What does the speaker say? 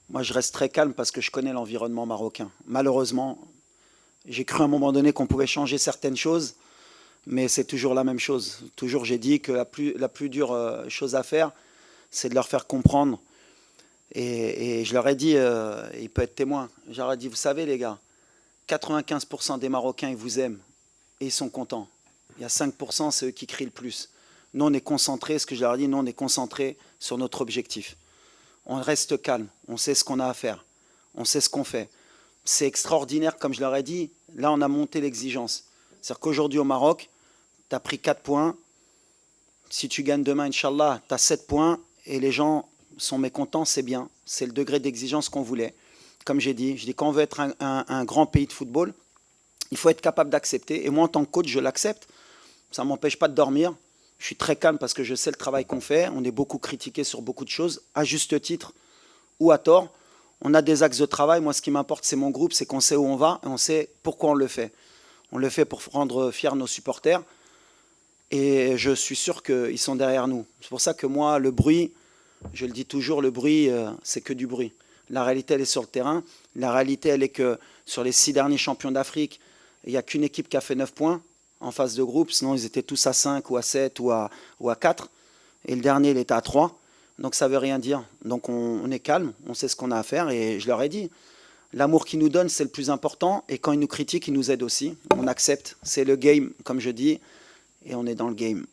Moi, je reste très calme parce que je connais l'environnement marocain. Malheureusement, j'ai cru à un moment donné qu'on pouvait changer certaines choses, mais c'est toujours la même chose. Toujours, j'ai dit que la plus dure chose à faire, c'est de leur faire comprendre. Et je leur ai dit, il peut être témoin, je leur ai dit, vous savez les gars, 95% des Marocains, ils vous aiment et ils sont contents. Il y a 5%, c'est eux qui crient le plus. Nous, on est concentrés, ce que je leur ai dit, nous, on est concentrés sur notre objectif. On reste calme, on sait ce qu'on a à faire, on sait ce qu'on fait. C'est extraordinaire, comme je leur ai dit, là, on a monté l'exigence. C'est-à-dire qu'aujourd'hui, au Maroc, tu as pris 4 points. Si tu gagnes demain, Inch'Allah, tu as 7 points et les gens sont mécontents, c'est bien. C'est le degré d'exigence qu'on voulait. Comme j'ai dit, je dis qu'on veut être un grand pays de football, il faut être capable d'accepter. Et moi, en tant que coach, je l'accepte. Ça ne m'empêche pas de dormir. Je suis très calme parce que je sais le travail qu'on fait. On est beaucoup critiqué sur beaucoup de choses, à juste titre ou à tort. On a des axes de travail. Moi, ce qui m'importe, c'est mon groupe, c'est qu'on sait où on va et on sait pourquoi on le fait. On le fait pour rendre fiers nos supporters. Et je suis sûr qu'ils sont derrière nous. C'est pour ça que moi, le bruit, je le dis toujours, le bruit, c'est que du bruit. La réalité, elle est sur le terrain. La réalité, elle est que sur les 6 derniers champions d'Afrique, il n'y a qu'une équipe qui a fait 9 points en phase de groupe. Sinon, ils étaient tous à 5 ou à 7 ou à 4. Et le dernier, il était à 3. Donc, ça ne veut rien dire. Donc, on est calme, on sait ce qu'on a à faire. Et je leur ai dit, l'amour qu'ils nous donnent, c'est le plus important. Et quand ils nous critiquent, ils nous aident aussi. On accepte. C'est le game, comme je dis. Et on est dans le game.